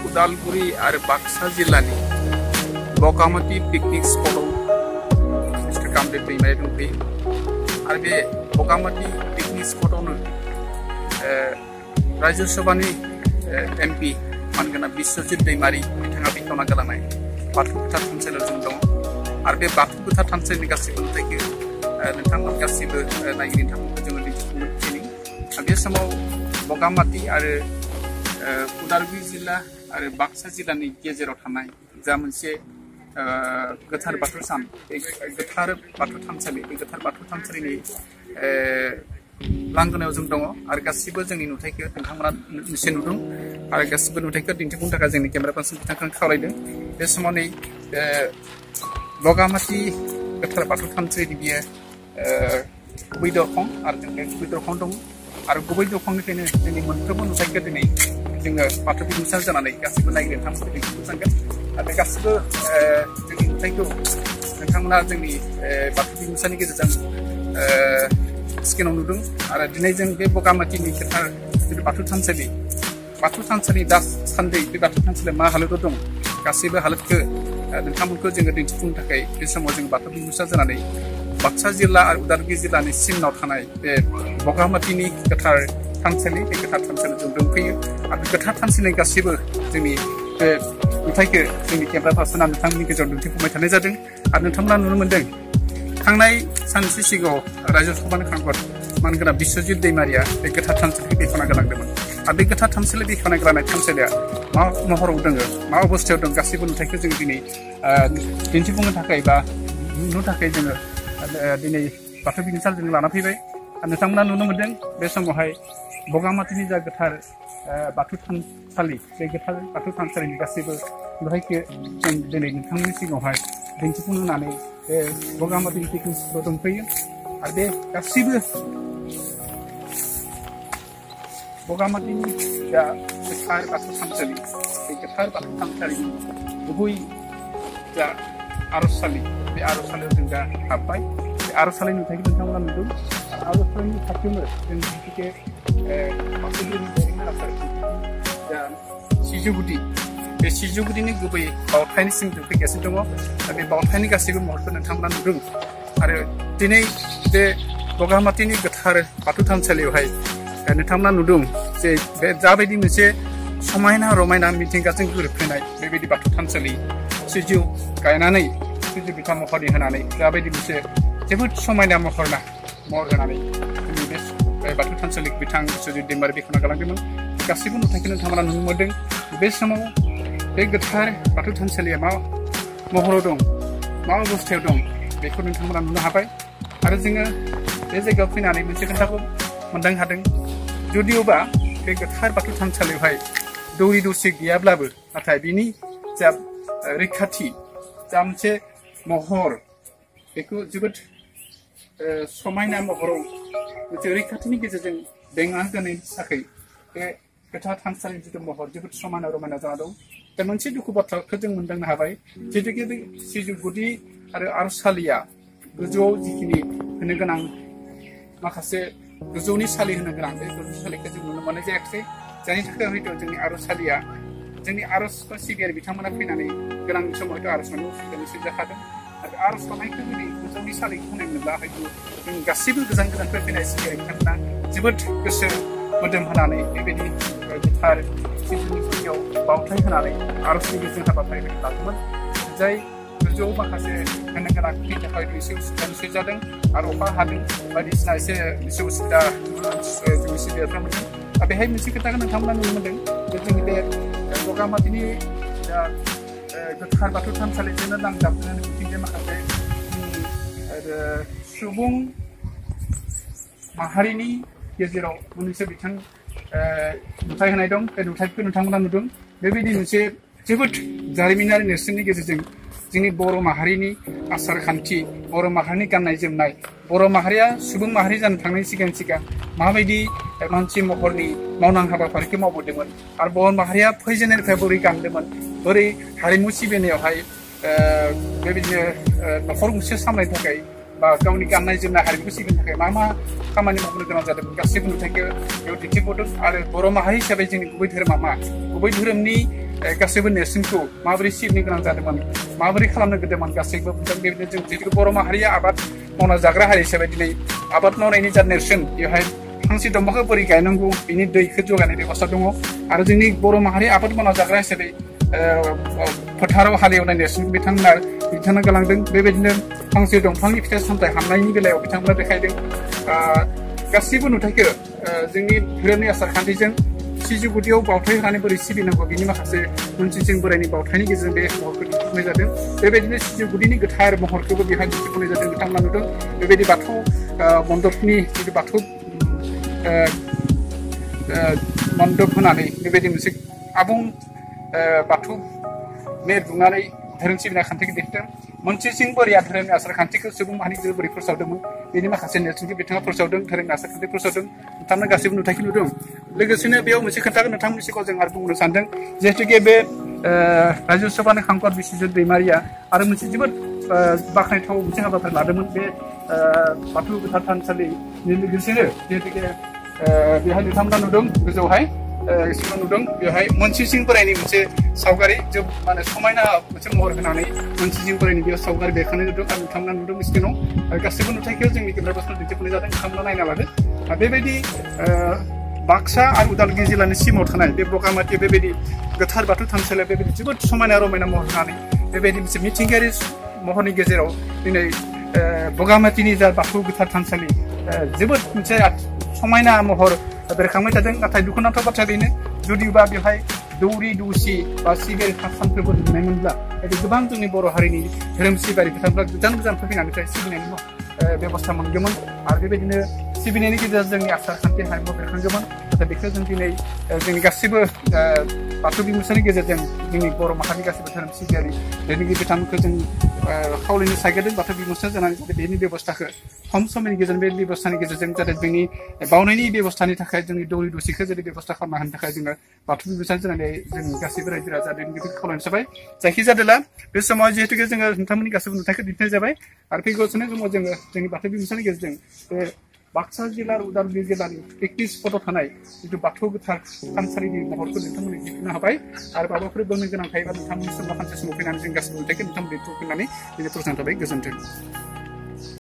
उदालगुरि आरो बाक्सा जिल्लानि बगामाति picnic स्पटआव mister Kamdev Daimaria दंफैयो आरो बे बगामाति पिकनिक स्पटआवनो राज्य सभानि एमपि मानगोनां बिस्वजित दैमारि बिथाङा बेखेवना गालांनाय बाथौ गोथार थानसालियाव जों दङ आरो बे बाथौ गोथार थानसालिनि गासैबो नुथायखौ नोंथांमोन गासैबो नायगिरि नोंथांमोनखौ जोङो दिन्थिफुंनो दिनै बे समाव बगामाति आरो उदालगुरि जिल्ला आरो बाक्सा जिल्लानि गेजेराव थानाय जा मोनसे गोथार बाथौ सान बे गोथार बाथौ थानसालि बे गोथार बाथौ थानसालिनि लांगोनायाव जों दङ आरो गासिबो जोंनि नुथायखौ नोंथांमोना निश्चय नुदों आरो गासिबो नुथायखौ दिन्थिफुंनो थाखाय जोंनि केमेरा पार्सन बिथांखौ खावलायदों बे समाव नै बगामाति गोथार बाथौ थानसालिनि बियो गुबै दरखं आरो जों बे गुबै दरखं दं आरो गुबै दरखंनिफ्रायनो जोंनि मोनफ्रोमबो नुथायखौ दिनै जोङो बाथौ बिमुसा जानानै गासिबो नायगिरि नोंथांमोनखौ दिन्थिफुंनांगोन आरो बे गासिबो जोंनि नुथायखौ नोंथांमोना जोंनि बाथौ बिमुसानि गेजेरजों स्क्रिनाव नुदों आरो दिनै जों बे बगामातिनि गोथार जिथु बाथौ थानसालि दासान्दि बे बाथौ थानसालिया मा हालोदाव दं गासैबो हालोदखौ नोंथांमोनखौ जोङो दिन्थिफुंनो थाखाय बे समाव जों बाथौ बिमुसा जानानै बाक्सा जिल्ला आरो उदालगुरि जिल्लानि सिमनाव थानाय बे बगामातिनि गोथार थानसालि बे गोथार थानसालियाव जों दंफैयो आरो गोथार थानसालिनि गासैबो जोंनि बे नुथायखौ जोंनि केमेरा पार्सना नोंथांमोननि गेजेराव दिन्थिफुंबाय थानाय जादों आरो नोंथांमोना नुनो मोन्दों थांनाय सानसे सिगाङाव राज्य सभानि खांगत मानगोनां बिस्वजित दैमारिया बे गोथार थानसालिखौ बेखेवना गालांदोंमोन आरो बे गोथार थानसालि बेखेवना गालांनाय थानसालिया मा महराव दङ मा अबस्थायाव दं गासैबो नुथायखौ जों दिनै दिन्थिफुंनो थाखाय बा नुनो थाखाय जोङो दिनै बाथौ बिमुसा जों लाना फैबाय आरो नोंथांमोना नुनो मोन्दों बे समावहाय बगामातिनि जा गोथार बाथौ थानसालि बे गोथार बाथौ थानसालिनि गासैबो नुथायखौ जों दिनै नोंथांमोननि सिगाङावहाय दिन्थिफुंनो होननानै बे बगामातिनि पिकनिक स्पटआव दंफैयो आरो बे गासैबो बगामातिनि जा गोथार बाथौ थानसालि बे गोथार बाथौ थानसालिनि गुबै जा आर'जसालि बे आर'जसालियाव जों दा हाबबाय बे आर'जसालिनि नुथायखौ नोंथांमोना नुदों आर'जसालिनि खाथियावनो जों बिखेखे जा सिजौ गुदि बे सिजौ गुदिनि गुबै बावथायनिसिम जों फैगासिनो दङ दा बे बावथायनि गासैबो महरखौ नोंथांमोना नुदों आरो दिनै बे बगामातिनि गोथार बाथौ थानसालियावहाय नोंथांमोना नुदों जे बे जाबायदि मोनसे समायना रमायना मिथिंगाजों गोरोबफ्लेनाय बेबायदि बाथौ थानसालि सिजौ गायनानै सिजौ बिथा महरनि होनानै जाबायदि मोनसे जोबोद समायना महर होनानै जोंनि बे बाथौ थानसालि बिथां बिस्वजित दैमारि बेखेवना गालांदोंमोन गासैबो नुथायखौ नोंथांमोना नुनो मोन्दों बे समाव बे गोथार बाथौ थानसालिया मा महराव दं मा अबस्थायाव दं बेखौ नोंथांमोना नुनो हाबाय आरो जोङो बे जायगायाव फैनानै मोनसे खोथाखौ मोनदांनो हादों जुदिअबा बे गोथार बाथौ थानसालियावहाय दौरि दौसि गैयाब्लाबो नाथाय बिनि जा रैखाथि जा मोनसे महर बेखौ जोबोद समायना महराव मोनसे रैखाथिनि गेजेरजों बेंना होनायनि थाखाय बे गोथार थानसालिनि जिथु महर जोबोद समायना रमायना जाना दं दा मोनसे दुखु बाथ्राखौ जों मोनदांनो हाबाय जिहेतुके बे सिजौ गुदि आरो आर'जसालिया गोजौआव जिखिनि होनो गोनां माखासे गोजौनि सालि होनो गोनां बे गोजौ सालिखौ जों नुनो मोननाय जायाखिसै जायनि थाखाय हयथ' जोंनि आर'जसालिया जोंनि आर'ज बा सिबियारि बिथांमोना फैनानै गोनां समाव हयथ' आर'ज लानायाव उसुबिदा नुजाखादों आरो आर'ज लानायखौ जुदि गोजौनि सालिखौ होनाय मोनब्ला हयथ' जों गासैबो गोजाननिफ्राय फैनाय सिबियारि बिथांमोना जोबोद गोसो मोदोम होनानै बेबायदि गोथार सिजौनि गुदियाव बावथाय होनानै आर'जनि गेजेरजों हाबाफारिखौ लादोंमोन जाय गोजौआव माखासे होनो गोनांनि थाखाय एसे उसुबिदा नुसै जादों आरो अखा हादों बायदिसिना एसे उसुबिदा जोंनि सिबियारिफ्रा मोनदों दा बेहाय मोनसे खोथाखौ नोंथांमोना नुनो मोन्दों जे जोंनि बे बगामातिनि जा गोथार बाथौ थानसालिजोंनो नांजाबनानै मिथिंगाया माखासे सुबुं माहारिनि गेजेराव मोनसे बिथां नुथाय होनाय दं बे नुथायखौ नोंथांमोना नुदों बेबायदि मोनसे जोबोद जारिमिनारि नेरसोननि गेजेरजों जोंनि बर' माहारिनि आसार खान्थि बर' माहारिनि गाननाय जोमनाय बर' माहारिया सुबुं माहारि जानो थांनायनि सिगां माबायदि मानसि महरनि मावनां हाबाफारिखौ मावबोदोंमोन आरो बर' माहारिया फैजेननायनिफ्राय बोरै गानदोंमोन बोरै हारिमु सिबिनायावहाय बेबायदिनो न'खर गंसे सामलायनो थाखाय बा गावनि गाननाय जोमनाय हारिमुखौ सिबिनो थाखाय मा खामानि मावनो गोनां जादोंमोन गासैबो नुथायखौ बेयाव दिन्थिबोदों आरो बर' माहारि हिसाबै जोंनि गुबै धोरोमा मा गुबै धोरोमनि गासैबो नेरसोनखौ माबोरै सिबिनो गोनां जादोंमोन माबोरै खालामनो गोनांमोन गासैबो बेबायदिनो जों जिहेतु बर' माहारिया आबाद मावना जाग्रा हारि हिसाबै दिनै आबाद मावनायनि जा नेरसोन बेवहाय फांसे दंफांखौ बोरै गायनांगौ बिनि दैखौ जगायनाय बेबस्था दङ आरो जोंनि बर' माहारि आबाद मावना जाग्रा हिसाबै फोथाराव हालेवनाय नेरसोनखौ बिथांमोना गालांदों बेबायदिनो फांसे दंफांनि फिथाइ सामथाइ हाननायनि बेलायाव बिथांमोना देखायदों गासैबो नुथायखौ जोंनि धोरोमनि आसार खान्थिजों सिजौ गुदियाव बावथाय होनानै बोरै सिबिनांगौ बिनि माखासे मोनसे बोराइनि बावथायनि गेजेरजों बे महरखौ दिन्थिफुंनाय जादों बेबायदिनो सिजौ गुदिनि गोथार महरखौबो बेवहाय दिन्थिफुंनाय जादों बिथांमोना नुदों बेबायदि बाथौ मन्दपनि जिथु बाथौ मन्दप होनानै बेबायदि मोनसे आबुं बाथौ मेर दुंनानै धोरोम सिबिनाय खान्थिखौ दिन्थिदों मोनसेसिं बोरिया धोरोमनि आसार खान्थिखौ सुबुं माहारिनि बोरै फोसावदोंमोन बेनि माखासे नेरसोनखौ बिथाङा फोसावदों धोरोमनि आसार खान्थि फोसावदों बिथांमोना गासैबो नुथायखौ नुदों लोगोसेनो बेयाव मोनसे खोथाखौ नोंथांमोननि सिगाङाव जों आरो बुंनो सानदों जिहेतुके बे रायजो सभानि खांखर बिस्वजित दैमारिया आरो मोनसे जोबोद बाख्नायथाव मोनसे हाबाफारि लादोंमोन बे बाथौ गोथार थानसालिनि लोगोसेनो जिहेतुके बेवहाय नोंथांमोना नुदों गोजौहाय सिगाङाव नुदों बेवहाय मोनसेसिं बोराइनि मोनसे सावगारि माने समायना मोनसे महर होनानै मोनसेसिं बोराइनि बेयाव सावगारि बेरखांनाय नुदों आरो नोंथांमोना नुदों स्क्रिनाव आरो गासैबो नुथायखौ जोंनि केमेरा पार्सनाव दिन्थिफुंनाय जादों नोंथांमोना नायना लादो आरो बेबायदि बाक्सा आरो उदालगुरि जिल्लानि सिमाव थानाय बे बगामाथि बेबायदि गोथार बाथौ थानसालियाव बेबायदि जोबोद समायना रमायना महर होनानै बेबायदि मोनसे मिथिंगायारि महरनि गेजेराव दिनै बगामाथिनि जा बाथौ गोथार थानसालि जोबोद मोनसे समायना महर बेरखांबाय थादों नाथाय दुखुनांथाव बाथ्रा बेनो जुदिबा बेवहाय दौरि दौसि बा सिबियारि सानफ्रोमबो नुनायमोनब्ला गोबां जोंनि बर' हारिनि धोरोम सिबियारि बिथांमोना गोजान फैनायनिफ्राय सिबिनायनि बेबस्था मोनगौमोन आरो बेबायदिनो सिबिनायनि गेजेरजों जोंनि आसार खान्थि हारिमु बेरखांगौमोन नाथाय बेखौ जों दिनै जोंनि गासैबो बाथौ बिमुसानि गेजेरजों जोंनि बर' माहारिनि गासैबो धोरोम सिबियारि दैदेनगिरि बिथांमोनखौ जों खावलायनो सायगोरदों बाथौ बिमुसा जानानै जाहाथे बेनि बेबस्थाखौ खम समनि गेजेरजों बे बेबस्थानि गेजेरजों जाहाथे जोंनि बावनायनि बेबस्थानि थाखाय जोंनि दौरि दौसिखौ जुदि बेबस्था खालामना होनो थाखाय जोङो बाथौ बिमुसा जानानै जों गासैबो रायजो राजा दैदेनगिरिखौ खावलायनो जाबाय जायखिजादोला बे समाव जिहेतुके जोङो नोंथांमोननि गासैबो नुथायखौ दिन्थिनाय जाबाय आरो फैगौ समाव जोङो जोंनि बाथौ बिमुसानि गेजेरजों बे बाक्सा जिल्ला उदालगुरि जिल्लानि पिकनिक स्पटआव थानाय जिथु बाथौ गोथार थानसालिनि महरखौ नोंथांमोननो दिन्थिनो हाबाय आरो माबाफोर बुंनो गोनां थायोबा नोंथांमोननि समाव सानसे समाव फैनानै जों गासैबो नुथायखौ नोंथांमोननो दिन्थिफुंनानै दिनै फोजोबनाय थाबाय गोजोन्थों।